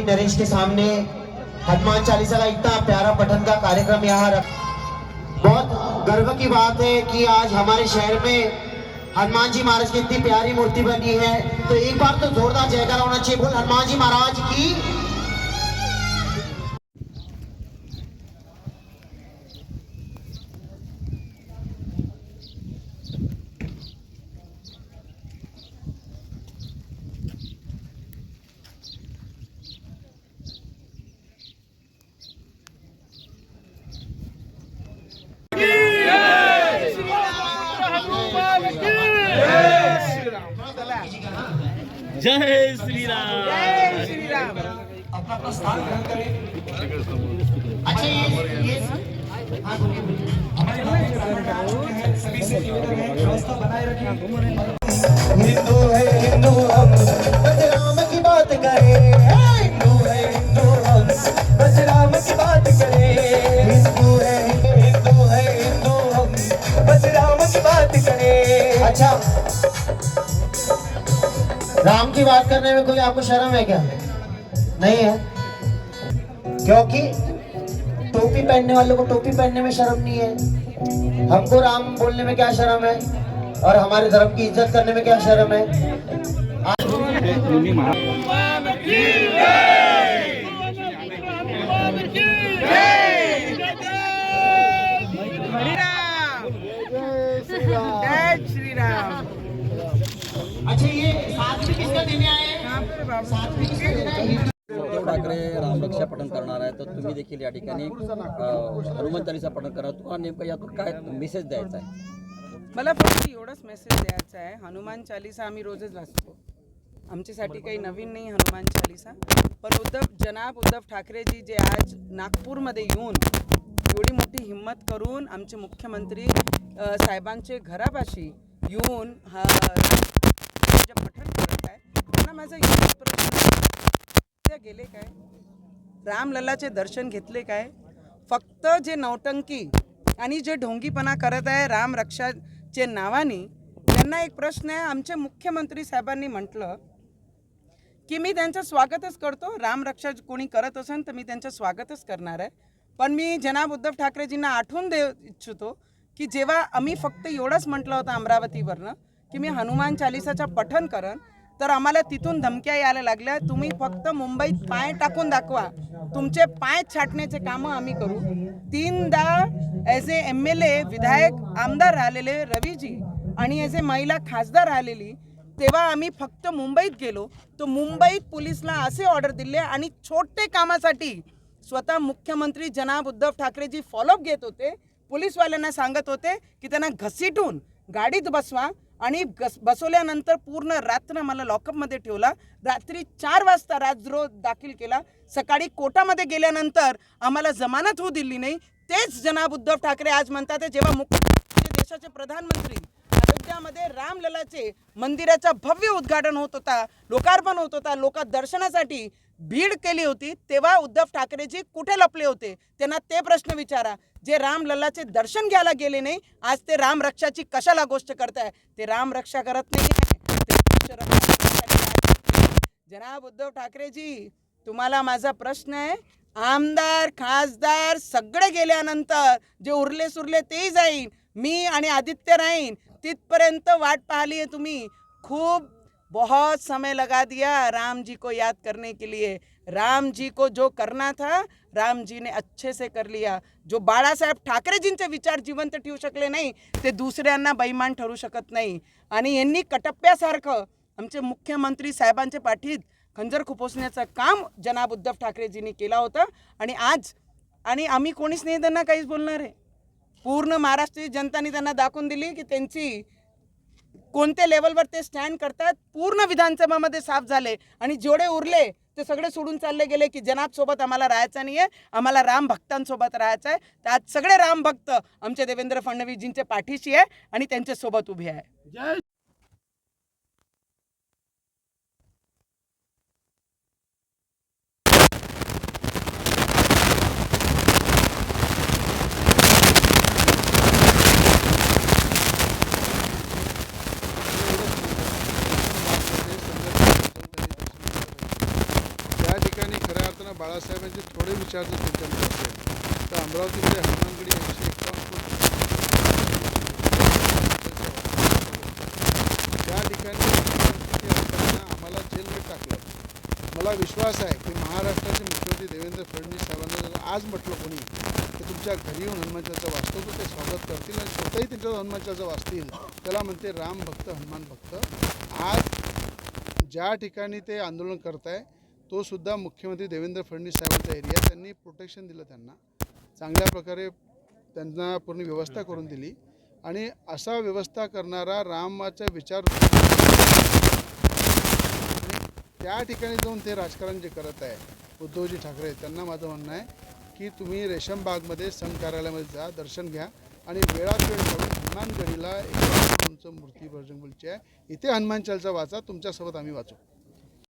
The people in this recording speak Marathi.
मालिक नरेश के सामने हनुमान चालीसा का इतना प्यारा पठन का कार्यक्रम यहाँ बहुत गर्व की बात है कि आज हमारे शहर में हनुमान जी महाराज की इतनी प्यारी मूर्ति बनी है। तो एक बार तो जोरदार जयकारा होना चाहिए, बोल हनुमान जी महाराज की। जय श्री राम। जय श्री राम। अपना अपना स्थान ग्रहण करें। अच्छा ये हाँ सभी से व्यवस्था बनाए रखें। हिंदू है हिंदू हम बस राम की बात करें। हिंदू है हिंदू हम बस राम की बात करें। हिंदू है हिंदू हम बस राम की बात करें। अच्छा, राम की बात करने में कोई आपको शर्म है क्या? नहीं है, क्योंकि टोपी पहनने वालों को टोपी पहनने में शर्म नहीं है। हमको राम बोलने में क्या शर्म है और हमारे धर्म की इज्जत करने में क्या शर्म है? जय श्री राम। अच्छा ये साथ में किसका देने आए हैं? साथ में किसका देना है? उद्धव ठाकरे रामरक्षा पठण करणार आहे, तर तुम्ही देखील या ठिकाणी हनुमान चालीसा पठण करा. तुम्हाला नेमकं यातून काय मेसेज द्यायचा आहे? मला फक्त एवढंच मेसेज द्यायचा आहे, हनुमान चालीसा आम्ही रोजच वाचतो, आमच्यासाठी काही नवीन नाही हनुमान चालीसा. पण जनाब उद्धव ठाकरेजी जे आज नागपूरमध्ये येऊन एवढी मोठी हिम्मत करून आमचे मुख्यमंत्री साहेबांचे घरापाशी येऊन पठण करत आहे, त्यांना माझा एवढाच प्रश्न, गेले काय रामलल्लाचे दर्शन घेतले काय? फक्त जे नौटंकी आणि जे ढोंगीपणा करत आहे राम रक्षाचे नावाने, त्यांना एक प्रश्न आहे. आमचे मुख्यमंत्री साहेबांनी म्हटलं की मी त्यांचं स्वागतच करतो, राम रक्षा कोणी करत असेल तर मी त्यांचं स्वागतच करणार आहे. पण मी जनाब उद्धव ठाकरेजींना आठवून देऊ इच्छितो की जेव्हा आम्ही फक्त एवढंच म्हटलं होतं अमरावतीवरनं की मी हनुमान चालीसाचं पठण करन, तर आम्हाला तिथून धमक्या यायला लागल्या, तुम्ही फक्त मुंबईत पाय टाकून दाखवा, तुमचे पाय छाटण्याचे कामं आम्ही करू. 3दा ॲज ए MLA विधायक आमदार राहिलेले रवीजी आणि ॲज ए महिला खासदार राहिलेली, तेव्हा आम्ही फक्त मुंबईत गेलो, तो मुंबईत पोलिसला असे ऑर्डर दिले आणि छोटे कामासाठी स्वतः मुख्यमंत्री जनाब उद्धव ठाकरेजी फॉलोअप घेत होते. पोलीसवाल्यांना सांगत होते की त्यांना घसीटून गाडीत बसवा आणि बसवल्यानंतर पूर्ण रात्र मला लॉकअपमध्ये ठेवला. रात्री 4 वाजता राजद्रोह दाखल केला. सकाळी कोर्टामध्ये गेल्यानंतर आम्हाला जमानत होऊ दिली नाही. तेच जनाब उद्धव ठाकरे आज म्हणतात जेव्हा देशाचे प्रधानमंत्री अयोध्यामध्ये रामलल्लाचे मंदिराचा भव्य उद्घाटन होत होता, लोकार्पण होत होता, लोक दर्शनासाठी भीड केली होती, तेव्हा उद्धव ठाकरेजी कुठे लपले होते? त्यांना ते प्रश्न विचारा. जे रामलल्लाचे दर्शन घ्यायला गेले नाही, आज ते राम रक्षाची कशाला गोष्ट करताय? ते राम रक्षा करत नाही. जनाब उद्धव ठाकरेजी, तुम्हाला माझा प्रश्न आहे, आमदार खासदार सगळे गेल्यानंतर जे उरले सुरले तेही जाईन, मी आणि आदित्य राहीन, तिथपर्यंत वाट पाहिली है तुम्ही. खूब बहुत समय लगा दिया राम जी को याद करने के लिए. राम जी को जो करना था राम जी ने अच्छे से कर लिया. जो बाळासाहेब ठाकरेजींचे विचार जिवंत ठेवू शकले नाही, ते दुसऱ्यांना बेईमान ठरू शकत नाही. आणि यांनी कटप्प्यासारखं आमचे मुख्यमंत्री साहेबांचे पाठीत खंजर खुपसण्याचं काम जनाब उद्धव ठाकरेजींनी केला होता. आणि आज आणि आम्ही कोणीच नाही त्यांना काहीच बोलणार आहे. पूर्ण महाराष्ट्रीय जनताने त्यांना दाखवून दिली की त्यांची कोणत्या लेवलवर ते स्टँड करतात. पूर्ण विधानसभामध्ये साफ झाले आणि जेवढे उरले ते सगळे सोडून चालले गेले की जनाब सोबत आम्हाला राहायचं नाही आहे, आम्हाला राम भक्तांसोबत राहायचं आहे. तर आज सगळे राम भक्त आमचे देवेंद्र फडणवीसजींचे पाठीशी आहे आणि त्यांच्या सोबत उभे आहे. त्या ठिकाणी खरं विचार जर त्यांच्यामध्ये असेल तर अमरावतीमध्ये हनुमानगडी 151 ज्या ठिकाणी असताना आम्हाला जेलमध्ये टाकलं. मला विश्वास आहे की महाराष्ट्राचे मुख्यमंत्री देवेंद्र फडणवीस साहेबांना जर आज म्हटलं कोणी की तुमच्या घरी येऊन हनुमान चालीसा वाचतो तर ते स्वागत करतील आणि स्वतःही त्यांच्यावर हनुमान चालीसा वाचतील. त्याला म्हणते राम भक्त हनुमान भक्त. आज ज्या ठिकाणी ते आंदोलन करत आहे तो सुद्धा मुख्यमंत्री देवेंद्र फडणवीस साहेबांचा एरिया. त्यांनी प्रोटेक्शन दिलं, त्यांना चांगल्या प्रकारे त्यांना पूर्ण व्यवस्था करून दिली आणि असा व्यवस्था करणारा रामाचा विचार त्या ठिकाणी जाऊन ते राजकारण जे करत आहे उद्धवजी ठाकरे, त्यांना माझं म्हणणं आहे की तुम्ही रेशमबागमध्ये संघ कार्यालयामध्ये जा, दर्शन घ्या आणि वेळात वेळ काढून हनुमानगडीला एक तुमचं मूर्ती बजरंगबलीची आहे, इथे हनुमान चालीसा वाचा, तुमच्यासोबत आम्ही वाचू.